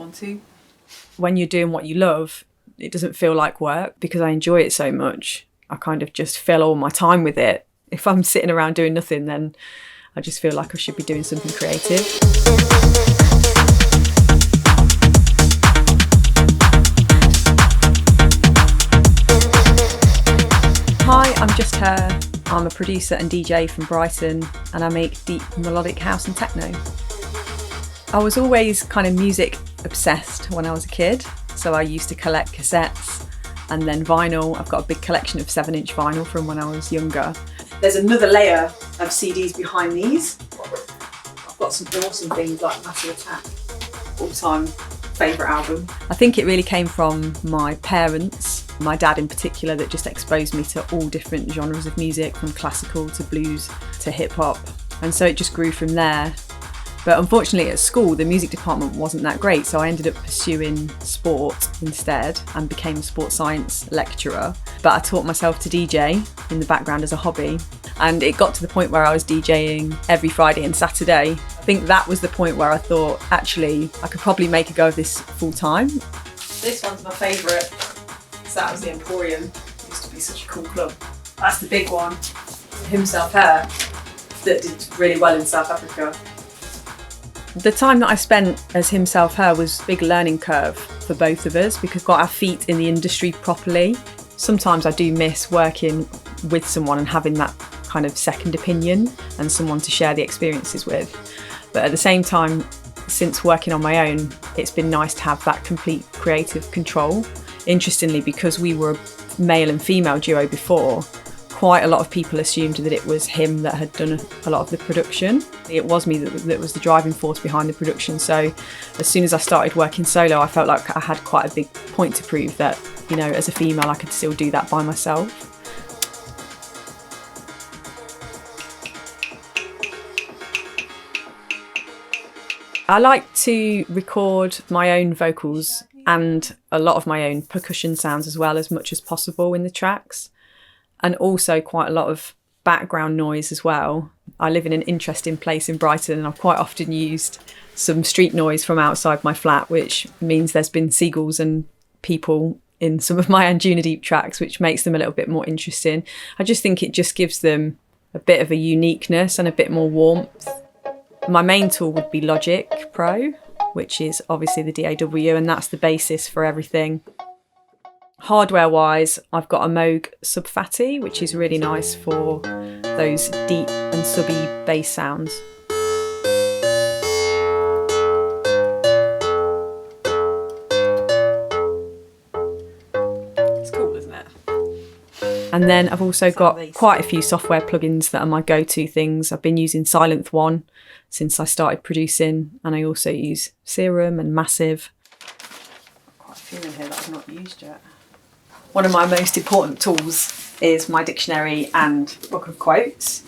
1, 2. When you're doing what you love, it doesn't feel like work because I enjoy it so much. I kind of just fill all my time with it. If I'm sitting around doing nothing, then I just feel like I should be doing something creative. Hi, I'm Just Her. I'm a producer and DJ from Brighton, and I make deep melodic house and techno. I was always kind of music obsessed when I was a kid, so I used to collect cassettes and then vinyl. I've got a big collection of 7-inch vinyl from when I was younger. There's another layer of CDs behind these. I've got some awesome things like Massive Attack, all-time favourite album. I think it really came from my parents, my dad in particular, that just exposed me to all different genres of music, from classical to blues to hip hop. And so it just grew from there. But unfortunately at school, the music department wasn't that great, so I ended up pursuing sport instead and became a sports science lecturer. But I taught myself to DJ in the background as a hobby. And it got to the point where I was DJing every Friday and Saturday. I think that was the point where I thought, actually, I could probably make a go of this full time. This one's my favourite. So that was the Emporium. It used to be such a cool club. That's the big one, Himself Hair, that did really well in South Africa. The time that I spent as Himself Her was a big learning curve for both of us because we got our feet in the industry properly. Sometimes I do miss working with someone and having that kind of second opinion and someone to share the experiences with. But at the same time, since working on my own, it's been nice to have that complete creative control. Interestingly, because we were a male and female duo before, quite a lot of people assumed that it was him that had done a lot of the production. It was me that was the driving force behind the production. So as soon as I started working solo, I felt like I had quite a big point to prove that, you know, as a female, I could still do that by myself. I like to record my own vocals and a lot of my own percussion sounds as well, as much as possible in the tracks. And also quite a lot of background noise as well. I live in an interesting place in Brighton and I've quite often used some street noise from outside my flat, which means there's been seagulls and people in some of my Anjunadeep tracks, which makes them a little bit more interesting. I just think it just gives them a bit of a uniqueness and a bit more warmth. My main tool would be Logic Pro, which is obviously the DAW, and that's the basis for everything. Hardware-wise, I've got a Moog Sub-Fatty, which is really nice for those deep and subby bass sounds. It's cool, isn't it? And then I've also got quite a few software plugins that are my go-to things. I've been using Silent One since I started producing, and I also use Serum and Massive. Quite a few in here that I've not used yet. One of my most important tools is my dictionary and book of quotes.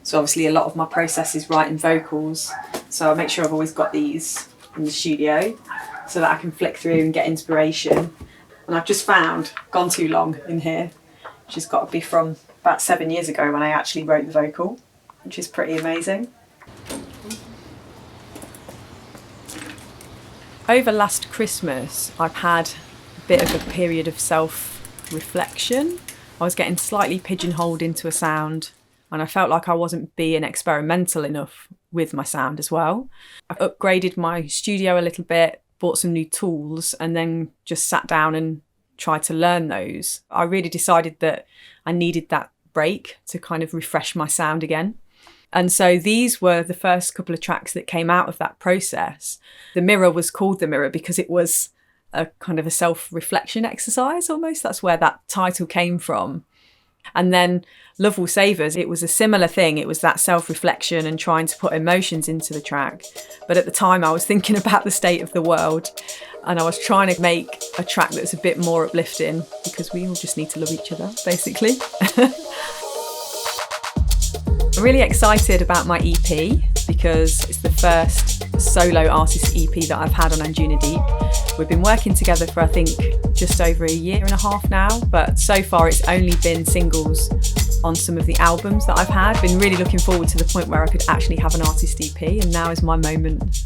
So obviously a lot of my process is writing vocals. So I make sure I've always got these in the studio so that I can flick through and get inspiration. And I've just found Gone Too Long in here, which has got to be from about 7 years ago when I actually wrote the vocal, which is pretty amazing. Over last Christmas, I've had a bit of a period of self-reflection. I was getting slightly pigeonholed into a sound and I felt like I wasn't being experimental enough with my sound as well. I upgraded my studio a little bit, bought some new tools and then just sat down and tried to learn those. I really decided that I needed that break to kind of refresh my sound again. And so these were the first couple of tracks that came out of that process. The Mirror was called The Mirror because it was a kind of a self-reflection exercise almost. That's where that title came from. And then Love Will Save Us, it was a similar thing. It was that self-reflection and trying to put emotions into the track. But at the time I was thinking about the state of the world and I was trying to make a track that's a bit more uplifting because we all just need to love each other, basically. I'm really excited about my EP because it's the first solo artist EP that I've had on Anjunadeep. We've been working together for I think just over 1.5 years now, but so far it's only been singles on some of the albums that I've had. Been really looking forward to the point where I could actually have an artist EP, and now is my moment